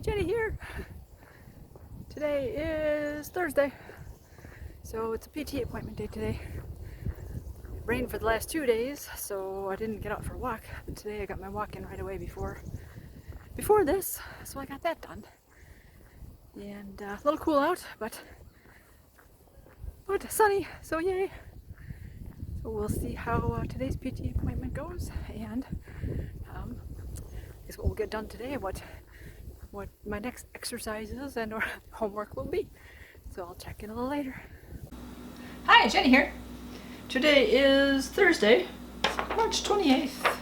Jenny here. Today is Thursday, so it's a PT appointment day today. It rained for the last 2 days, so I didn't get out for a walk. But today I got my walk in right away before this, so I got that done. And a little cool out, but sunny, so yay. So we'll see how today's PT appointment goes, and I guess what we'll get done today, what my next exercises and or homework will be. So I'll check in a little later. Hi, Jenny here. Today is Thursday, March 28th.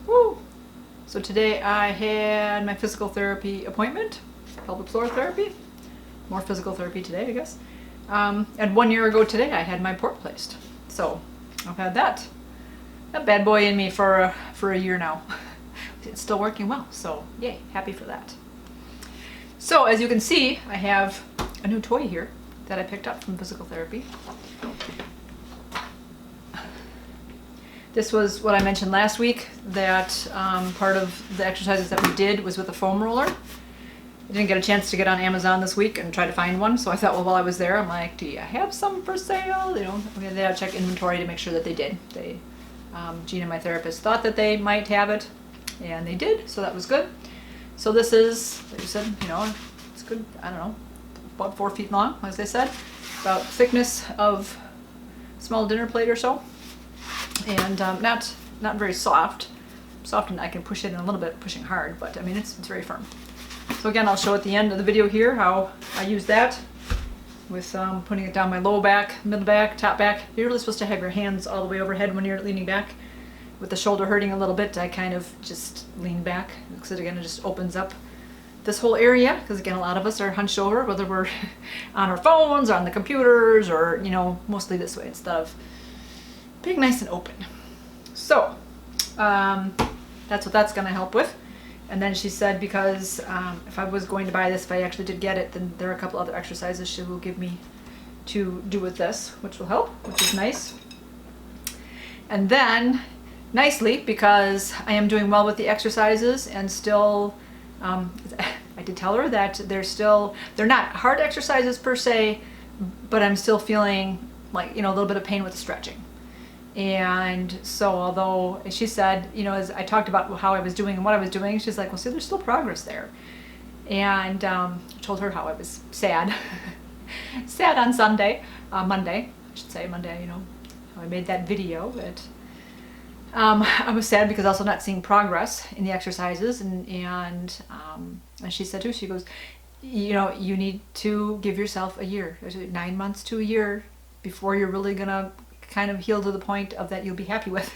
Woo! So today I had my physical therapy appointment, pelvic floor therapy. More physical therapy today, I guess. And 1 year ago today I had my port placed. So I've had that bad boy in me for a year now. It's still working well, so yay, happy for that. So as you can see, I have a new toy here that I picked up from physical therapy. This was what I mentioned last week, that part of the exercises that we did was with a foam roller. I didn't get a chance to get on Amazon this week and try to find one, so I thought, well, while I was there, I'm like, do you have some for sale? You know, they had to check inventory to make sure that they did. Gina, my therapist, thought that they might have it, and they did, so that was good. So this is, like you said, you know, it's good, I don't know, about 4 feet long, as they said, about thickness of small dinner plate or so, and not very soft. Soft, and I can push it in a little bit, pushing hard, but I mean, it's very firm. So again, I'll show at the end of the video here how I use that with putting it down my low back, middle back, top back. You're really supposed to have your hands all the way overhead when you're leaning back. With the shoulder hurting a little bit, I kind of just lean back, because again, it just opens up this whole area, because again, a lot of us are hunched over, whether we're on our phones or on the computers, or, you know, mostly this way instead of being nice and open. So that's what that's going to help with. And then she said, because if I was going to buy this, if I actually did get it, then there are a couple other exercises she will give me to do with this, which will help, which is nice. And then nicely, because I am doing well with the exercises, and still I did tell her that they're not hard exercises per se, but I'm still feeling like, you know, a little bit of pain with the stretching. And so although she said, you know, as I talked about how I was doing and what I was doing, she's like, well, see, there's still progress there. And I told her how I was sad sad on Monday, I should say Monday, you know, how I made that video, but I was sad because also not seeing progress in the exercises, and she said too, she goes, you know, you need to give yourself a year, 9 months to a year, before you're really gonna kind of heal to the point of that you'll be happy with.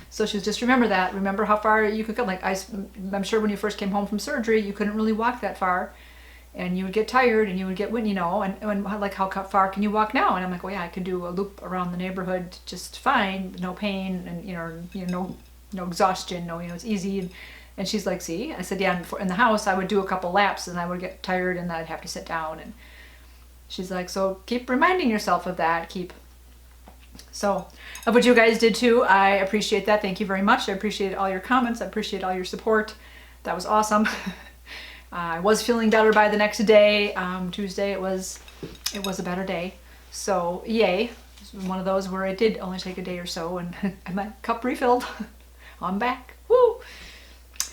So she was, just remember that, remember how far you could come. Like I'm sure when you first came home from surgery, you couldn't really walk that far, and you would get tired, and you would get, you know, and like, how far can you walk now? And I'm like, well, yeah, I could do a loop around the neighborhood just fine, no pain, and you know, no exhaustion, no, you know, it's easy. And she's like, see, I said, yeah, and in the house I would do a couple laps, and I would get tired, and I'd have to sit down. And she's like, so keep reminding yourself of that, so of what you guys did too. I appreciate that. Thank you very much. I appreciate all your comments. I appreciate all your support. That was awesome. I was feeling better by the next day. Tuesday it was a better day. So yay. It was one of those where it did only take a day or so, and my cup refilled. I'm back. Woo!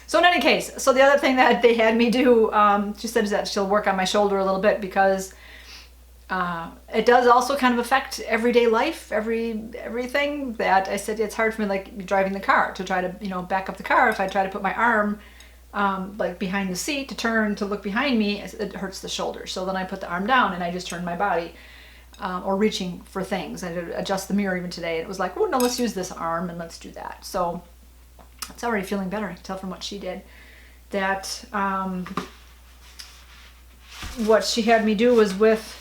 So in any case, so the other thing that they had me do, she said, is that she'll work on my shoulder a little bit, because it does also kind of affect everyday life, everything. That I said, it's hard for me, like driving the car, to try to, you know, back up the car. If I try to put my arm like behind the seat to turn to look behind me, it hurts the shoulder. So then I put the arm down and I just turn my body, or reaching for things. I did adjust the mirror even today, and it was like, oh no, let's use this arm and let's do that. So it's already feeling better. I can tell from what she did that what she had me do was with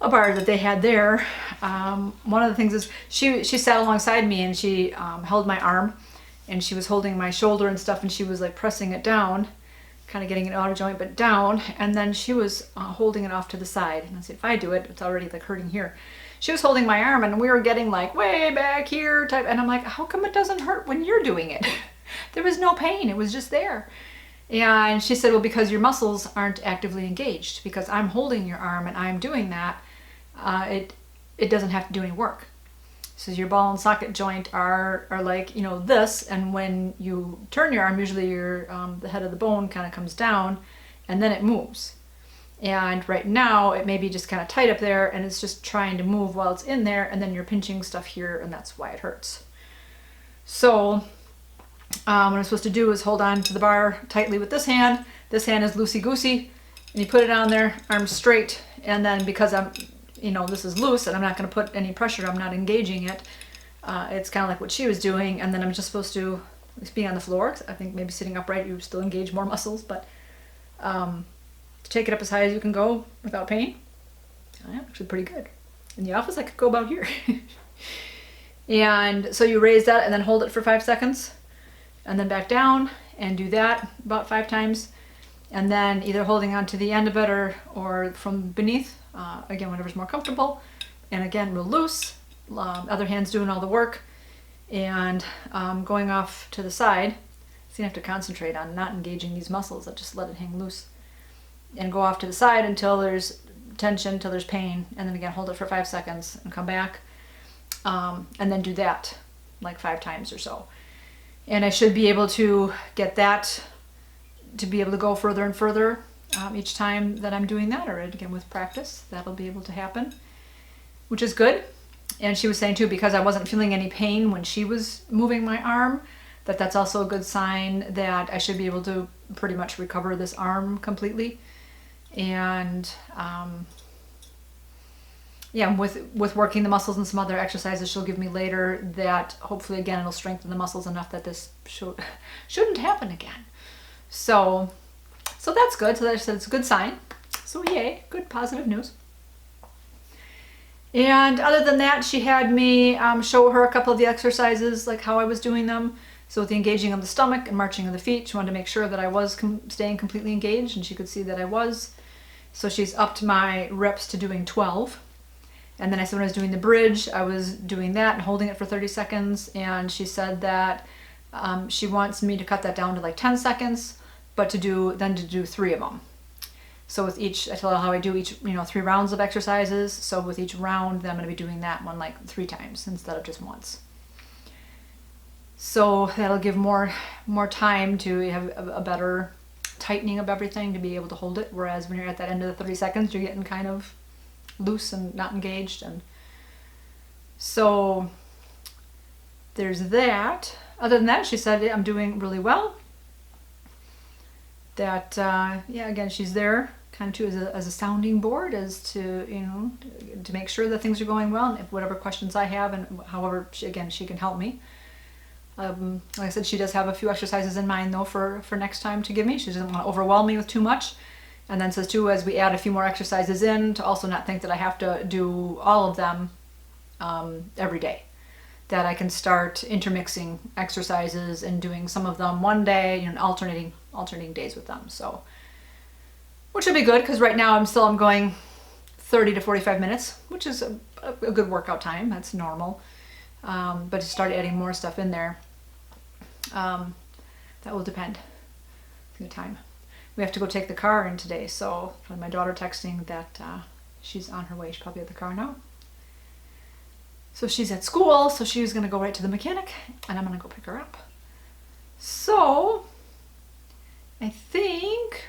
a bar that they had there. One of the things is she sat alongside me, and she held my arm, and she was holding my shoulder and stuff, and she was like pressing it down, kind of getting it out of joint, but down, and then she was holding it off to the side. And I said, if I do it, it's already like hurting here. She was holding my arm, and we were getting like way back here type, and I'm like, how come it doesn't hurt when you're doing it? There was no pain, it was just there. And she said, well, because your muscles aren't actively engaged, because I'm holding your arm and I'm doing that, it doesn't have to do any work. So your ball and socket joint are like, you know, this, and when you turn your arm, usually your the head of the bone kind of comes down, and then it moves. And right now, it may be just kind of tight up there, and it's just trying to move while it's in there, and then you're pinching stuff here, and that's why it hurts. So what I'm supposed to do is hold on to the bar tightly with this hand. This hand is loosey-goosey, and you put it on there, arms straight, and then because I'm, you know, this is loose, and I'm not going to put any pressure, I'm not engaging it. It's kind of like what she was doing, and then I'm just supposed to be on the floor. I think maybe sitting upright, you still engage more muscles, but to take it up as high as you can go without pain, actually pretty good. In the office, I could go about here. And so you raise that and then hold it for 5 seconds, and then back down and do that about 5 times, and then either holding on to the end of it or from beneath, again, whatever's more comfortable, and again, real loose, other hand's doing all the work, and going off to the side. So you have to concentrate on not engaging these muscles, that just let it hang loose, and go off to the side until there's tension, until there's pain, and then again hold it for 5 seconds and come back, and then do that like 5 times or so. And I should be able to get that to be able to go further and further each time that I'm doing that, or again with practice, that'll be able to happen, which is good. And she was saying too, because I wasn't feeling any pain when she was moving my arm, that's also a good sign that I should be able to pretty much recover this arm completely. And yeah, with working the muscles and some other exercises she'll give me later, that hopefully again it'll strengthen the muscles enough that this shouldn't happen again. So that's good. So that's a good sign. So yay, good positive news. And other than that, she had me show her a couple of the exercises, like how I was doing them. So with the engaging of the stomach and marching of the feet, she wanted to make sure that I was staying completely engaged, and she could see that I was. So she's upped my reps to doing 12. And then I said when I was doing the bridge, I was doing that and holding it for 30 seconds. And she said that she wants me to cut that down to like 10 seconds, but to do 3 of them. So with each, I tell her how I do each, 3 rounds of exercises. So with each round, then I'm going to be doing that one like 3 times instead of just once. So that'll give more time to have a better tightening of everything to be able to hold it. Whereas when you're at that end of the 30 seconds, you're getting kind of loose and not engaged. And so there's that. Other than that, she said I'm doing really well. That, yeah, again, she's there kind of too as a sounding board, as to, to make sure that things are going well. And if whatever questions I have, and however, she can help me. Like I said, she does have a few exercises in mind though for next time to give me. She doesn't want to overwhelm me with too much. And then says too, as we add a few more exercises in, to also not think that I have to do all of them every day. That I can start intermixing exercises and doing some of them one day and alternating days with them. So, which would be good, because right now I'm going 30 to 45 minutes, which is a good workout time. That's normal. But to start adding more stuff in there, that will depend on the time. We have to go take the car in today, so my daughter texting that she's on her way. She's probably at the car now. So she's at school, so she's going to go right to the mechanic, and I'm going to go pick her up. So I think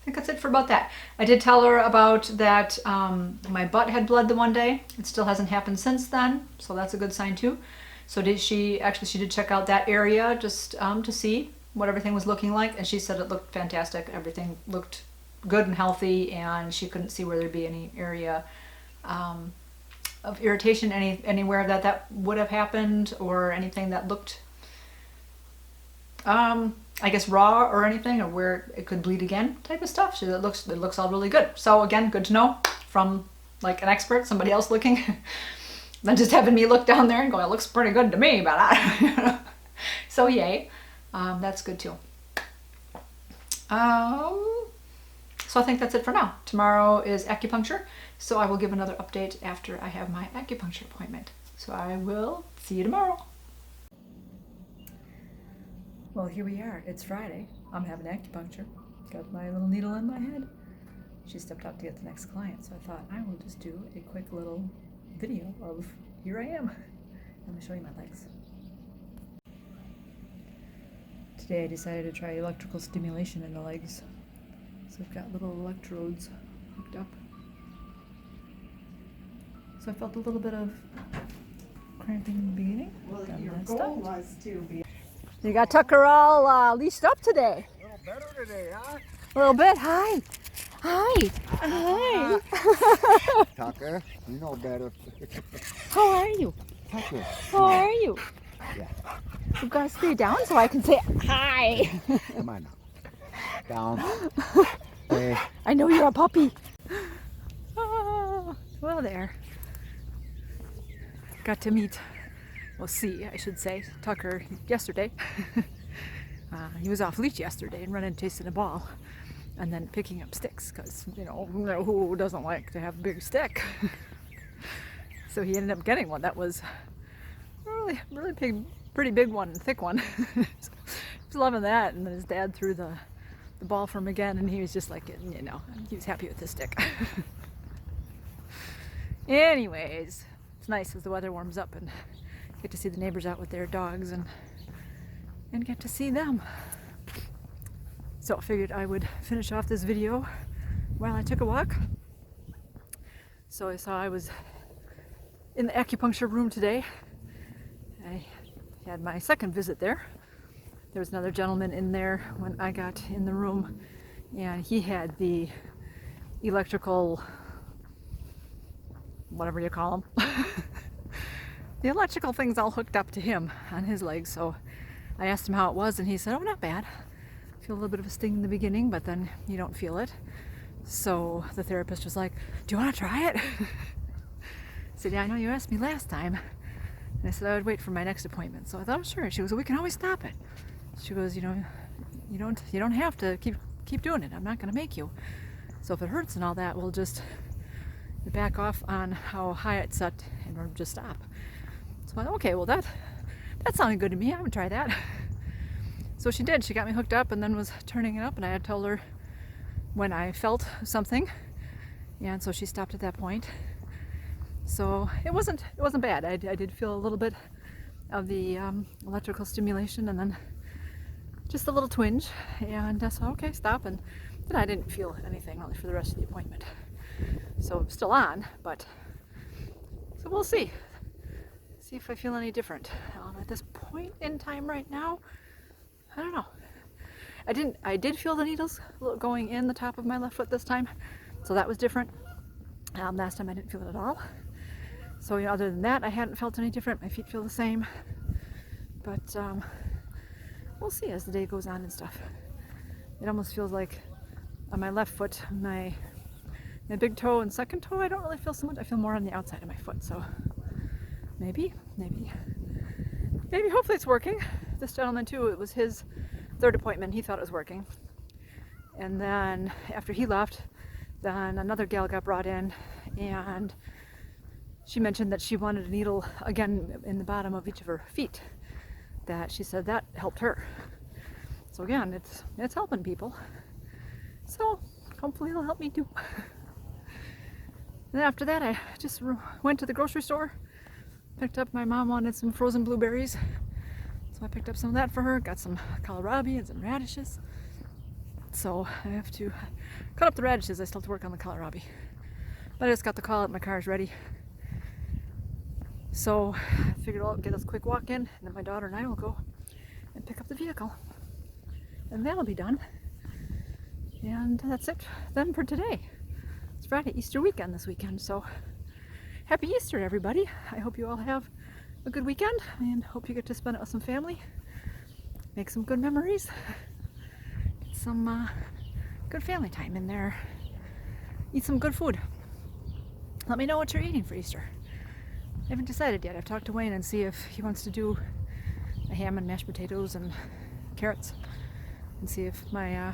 that's it for about that. I did tell her about that my butt had bled the one day. It still hasn't happened since then, so that's a good sign too. So she did check out that area just to see what everything was looking like, and she said it looked fantastic. Everything looked good and healthy, and she couldn't see where there'd be any area of irritation anywhere that would have happened, or anything that looked I guess raw or anything, or where it could bleed again type of stuff. It looks all really good. So again, good to know from like an expert, somebody else looking, than just having me look down there and go, it looks pretty good to me, but so yay. That's good too. So I think that's it for now. Tomorrow is acupuncture, so I will give another update after I have my acupuncture appointment. So I will see you tomorrow. Well, here we are. It's Friday, I'm having acupuncture. Got my little needle in my head. She stepped out to get the next client, so I thought I will just do a quick little video of here I am. Let me show you my legs. Today I decided to try electrical stimulation in the legs. So I've got little electrodes hooked up. So I felt a little bit of cramping in the beginning. Well, your goal was to be. You got Tucker all leashed up today. A little better today, huh? A little bit. Hi. Hi. Hi. Tucker, you know better. How are you? Tucker. How are you? Yeah. You've got to stay down so I can say hi. Come on now. Down. Hey. I know you're a puppy. Oh, well, there. Got to meet, well, see, I should say, Tucker yesterday. He was off leash yesterday and running chasing a ball and then picking up sticks because, you know, who doesn't like to have a big stick? So he ended up getting one that was really big, pretty big one, thick one. He was loving that, and then his dad threw the ball for him again, and he was just like, you know, he was happy with his stick. Anyways, it's nice as the weather warms up and get to see the neighbors out with their dogs and get to see them. So I figured I would finish off this video while I took a walk. So I saw I was in the acupuncture room today. I had my second visit there. There was another gentleman in there when I got in the room, and he had the electrical, whatever you call them, the electrical things all hooked up to him on his legs. So I asked him how it was, and he said, oh, not bad. Feel a little bit of a sting in the beginning, but then you don't feel it. So the therapist was like, do you want to try it? I said, yeah, I know you asked me last time. And I said I would wait for my next appointment. So I thought, oh, sure. She goes, well, we can always stop it. She goes, you know, you don't have to keep doing it. I'm not going to make you. So if it hurts and all that, we'll just back off on how high it's set and we'll just stop. So I thought, okay, well that sounded good to me. I would try that. So she did. She got me hooked up and then was turning it up, and I had told her when I felt something, and so she stopped at that point. So it wasn't bad. I did feel a little bit of the electrical stimulation, and then just a little twinge, and I said, okay, stop. And then I didn't feel anything really for the rest of the appointment. So I'm still on, but so we'll see if I feel any different. At this point in time right now, I don't know. I did feel the needles going in the top of my left foot this time, so that was different. Last time I didn't feel it at all. So, you know, other than that, I hadn't felt any different. My feet feel the same, but we'll see as the day goes on and stuff. It almost feels like on my left foot, my big toe and second toe, I don't really feel so much. I feel more on the outside of my foot. So maybe, hopefully it's working. This gentleman too, it was his third appointment. He thought it was working. And then after he left, then another gal got brought in, and she mentioned that she wanted a needle again in the bottom of each of her feet. That she said that helped her. So again, it's helping people. So hopefully it'll help me too. And then after that, I just went to the grocery store, picked up, my mom wanted some frozen blueberries. So I picked up some of that for her, got some kohlrabi and some radishes. So I have to cut up the radishes. I still have to work on the kohlrabi. But I just got the call out, my car's ready. So I figured I'll get us a quick walk in, and then my daughter and I will go and pick up the vehicle. And that'll be done. And that's it then for today. It's Friday, Easter weekend this weekend. So happy Easter, everybody. I hope you all have a good weekend, and hope you get to spend it with some family, make some good memories, get some good family time in there, eat some good food. Let me know what you're eating for Easter. I haven't decided yet. I've talked to Wayne and see if he wants to do a ham and mashed potatoes and carrots, and see if I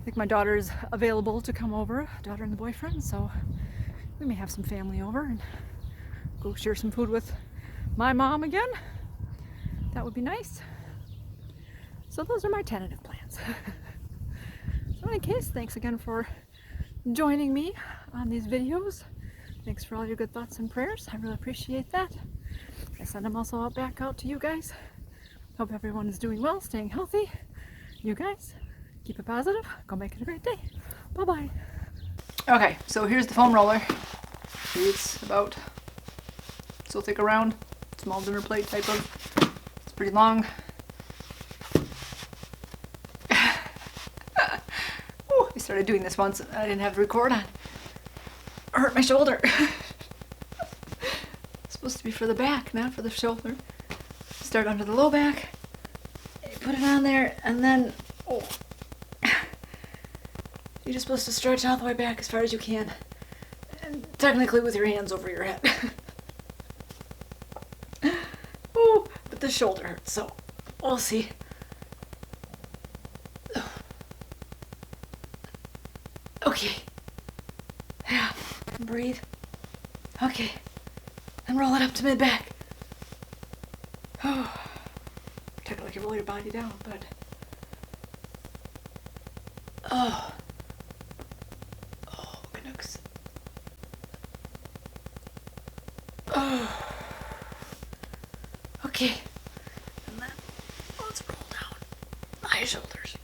think my daughter's available to come over, daughter and the boyfriend, so we may have some family over and go share some food with my mom again. That would be nice. So those are my tentative plans. things. So in any case, thanks again for joining me on these videos. Thanks for all your good thoughts and prayers. I really appreciate that. I send them also back out to you guys. Hope everyone is doing well, staying healthy. You guys, keep it positive. Go make it a great day. Bye-bye. Okay, so here's the foam roller. It's about so thick around, small dinner plate type of. It's pretty long. Ooh, I started doing this once. I didn't have to record on. I hurt my shoulder. It's supposed to be for the back, not for the shoulder. Start under the low back. Put it on there, and then you're just supposed to stretch all the way back as far as you can. And technically with your hands over your head. Ooh, but the shoulder hurts, so we'll see. Okay. Yeah, breathe. Okay. And roll it up to mid-back. Oh. Technically roll your body down, but oh, Canucks. Oh, okay, and then let's roll down my shoulders.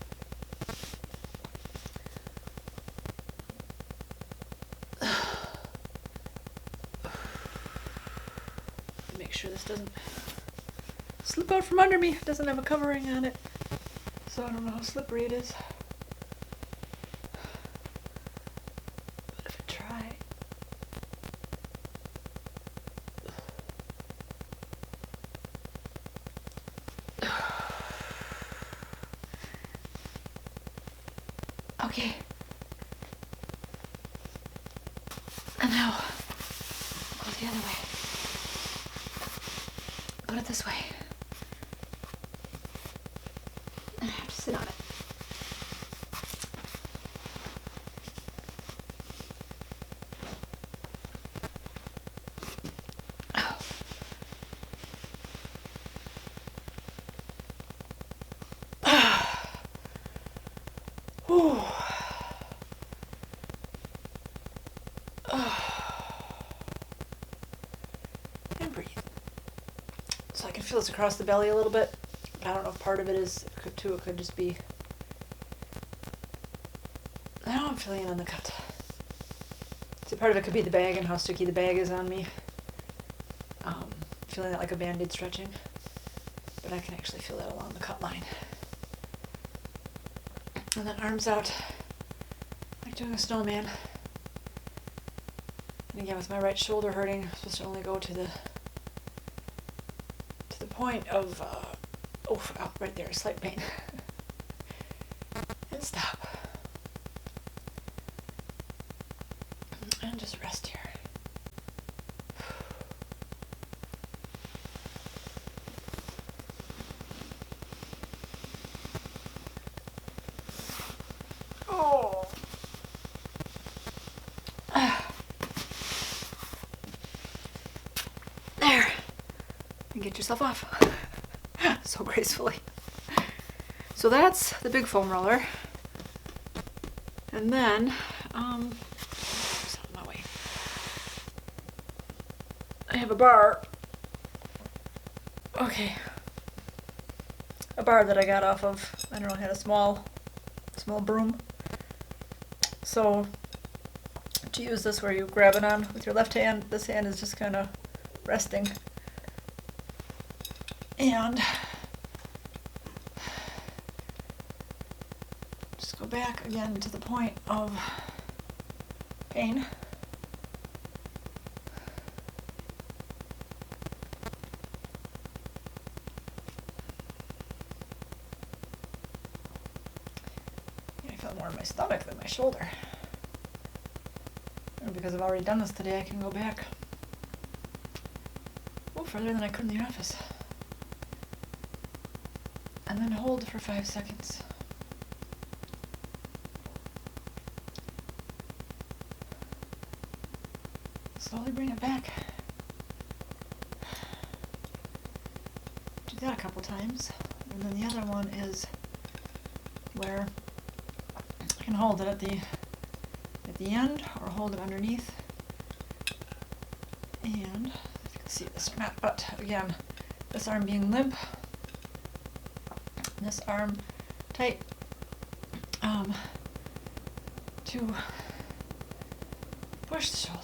Make sure this doesn't slip out from under me. It doesn't have a covering on it, so I don't know how slippery it is. But if I try. Okay. And now, go the other way. Put it this way. And I have to sit on it. And breathe. So I can feel this across the belly a little bit. I don't know if part of it is, it could just be, now I'm feeling it on the cut. So part of it could be the bag and how sticky the bag is on me. Feeling that like a band-aid stretching. But I can actually feel that along the cut line. And then arms out, like doing a snowman. And again, with my right shoulder hurting, I'm supposed to only go to the point of, right there, slight pain. And stop. And just rest here. Oh. There. And get yourself off. So gracefully. So that's the big foam roller. And then, it's out of my way. I have a bar. Okay. A bar that I got off of, I don't know, had a small broom. So to use this where you grab it on with your left hand, this hand is just kind of resting. And just go back again to the point of pain. I feel more in my stomach than my shoulder. And because I've already done this today, I can go back further than I could in the office. And then hold for 5 seconds. Slowly bring it back. Do that a couple times. And then the other one is where I can hold it at the end or hold it underneath. And if you can see this or not, but again, this arm being limp, this arm tight, to push the shoulder.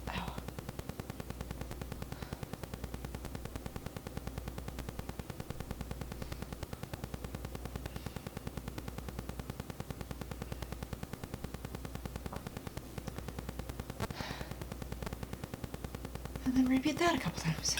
Ow. And then repeat that a couple times.